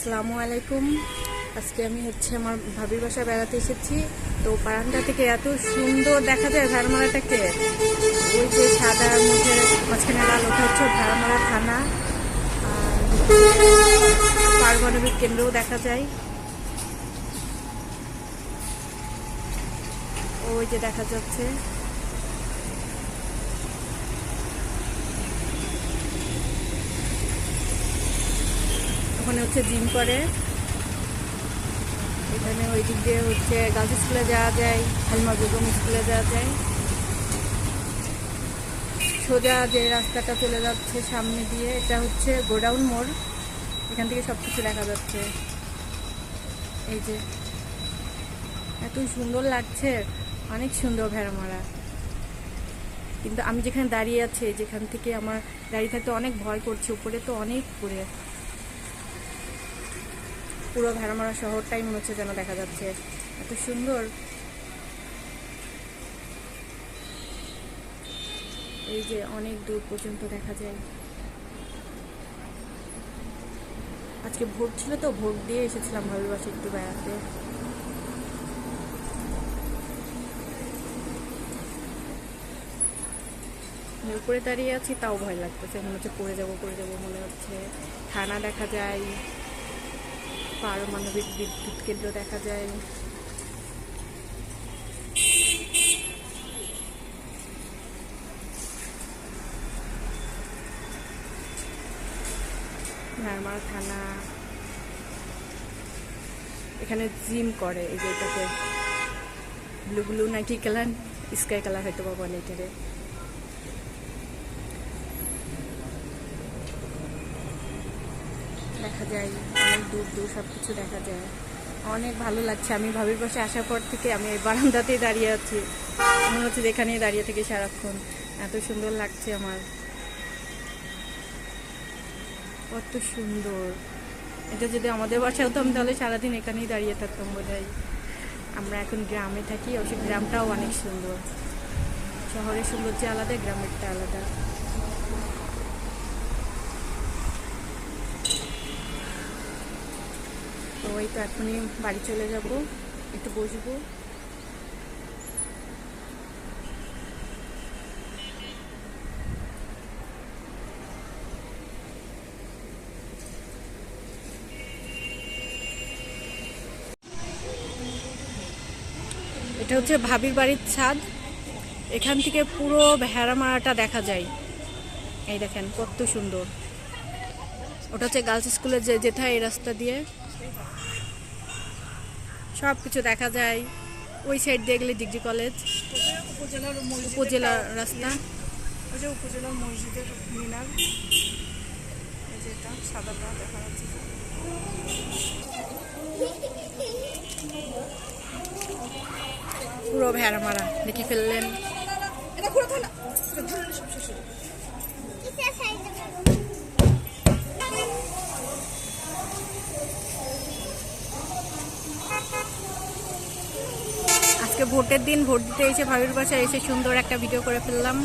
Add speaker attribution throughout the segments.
Speaker 1: আসসালামু আলাইকুম। আজকে আমি আমার ভাবির বাসায় বেড়াতে এসেছি। তো বারান্দা থেকে এত সুন্দর দেখা যায় ভেড়ামারাটাকে। ওই যে সাদার মধ্যে মাঝখানে লাল, ওটা হচ্ছে ভেড়ামারা থানা। আর পারমাণবিক কেন্দ্রও দেখা যায়। ওই যে দেখা যাচ্ছে। ওখানে হচ্ছে জিম করে। এখানে ওই দিক দিয়ে হচ্ছে গার্লস স্কুলে যাওয়া যায়, হালিমা বেগম স্কুলে যাওয়া যায়। সোজা যে রাস্তাটা চলে যাচ্ছে সামনে দিয়ে, এটা হচ্ছে গোডাউন মোড়। এখান থেকে সব কিছু দেখা যাচ্ছে। এই যে এত সুন্দর লাগছে, অনেক সুন্দর ভেড়ামারা। কিন্তু আমি যেখানে দাঁড়িয়ে আছি, যেখান থেকে আমার দাঁড়িয়ে থাকতে অনেক ভয় করছে। উপরে তো অনেক উপরে, পুরো ভেড়ামারা শহরটাই মনে হচ্ছে যেন দেখা যাচ্ছে, এত সুন্দর। এই যে অনেক দূর পর্যন্ত দেখা যায়। আজকে ভোট ছিল তো, ভোট দিয়ে এসেছিলাম ভাবির বাসায় একটু বেড়াতে। উপরে দাঁড়িয়ে আছি, তাও ভয় লাগতেছে, মনে হচ্ছে পড়ে যাবো মনে হচ্ছে। থানা দেখা যায়, পারমাণবিক বিদ্যুৎ কেন্দ্র দেখা যায়। ভেড়ামারা থানা। এখানে জিম করে। এই যে এটাতে ব্লু ব্লু নাকি কালার, স্কাই কালার হয়তো বা বলে এটারে। দেখা যায় অনেক দূর দূর সব কিছু দেখা যায়। অনেক ভালো লাগছে। আমি ভাবির পাশে আসার পর থেকে আমি এই বারান্দাতেই দাঁড়িয়ে আছি, মনে হচ্ছে এখানেই দাঁড়িয়ে থেকে সারাক্ষণ। এত সুন্দর লাগছে আমার, কত সুন্দর। এটা যদি আমাদের বাসায় হতো, আমি তাহলে সারাদিন এখানেই দাঁড়িয়ে থাকতাম বোধহয়। আমরা এখন গ্রামে থাকি, অবশ্য গ্রামটাও অনেক সুন্দর। শহরের সৌন্দর্য আলাদা, গ্রামেরটা আলাদা। তো এই তো এখনই বাড়ি চলে যাব, একটু বসবো। এটা হচ্ছে ভাবির বাড়ির ছাদ। এখান থেকে পুরো ভেড়ামারাটা দেখা যায়। এই দেখেন কত সুন্দর। ওটা হচ্ছে গার্লস স্কুলে যেটা, এই রাস্তা দিয়ে সব কিছু দেখা যায়। ওই সাইড দিয়ে গেলে ডিগ্রি কলেজ, উপজেলার রাস্তা। ওই যে উপজেলার মসজিদের মিনার, যেটা সাদাটা দেখা যাচ্ছে। পুরো ভেড়ামারা দেখে ফেললেন। আজকে ভোটের দিন, ভোট দিতে এসে ভাবির বাসায় এসে সুন্দর একটা ভিডিও করে ফেললাম।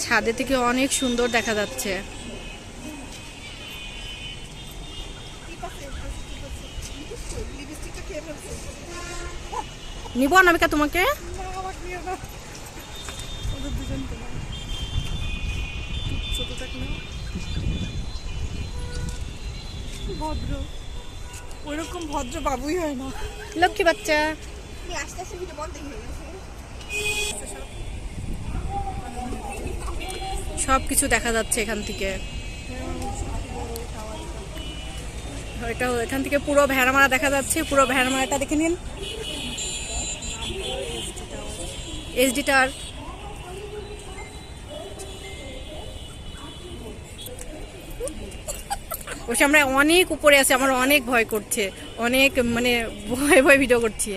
Speaker 1: ছাদে থেকে অনেক সুন্দর দেখা যাচ্ছে। নিব অনামিকা তোমাকে?
Speaker 2: ভদ্র, ওইরকম ভদ্র বাবুই হয় না।
Speaker 1: লক্ষ্মী বাচ্চা। সব কিছু দেখা যাচ্ছে এখান থেকে। এটা এখান থেকে পুরো ভেড়ামারা দেখা যাচ্ছে। পুরো ভেড়ামারাটা দেখে নিন। SD tower. ওই আমরা অনেক উপরে আছি, আমার অনেক ভয় করছে, অনেক মানে ভয় ভয় ভিডিও করছি।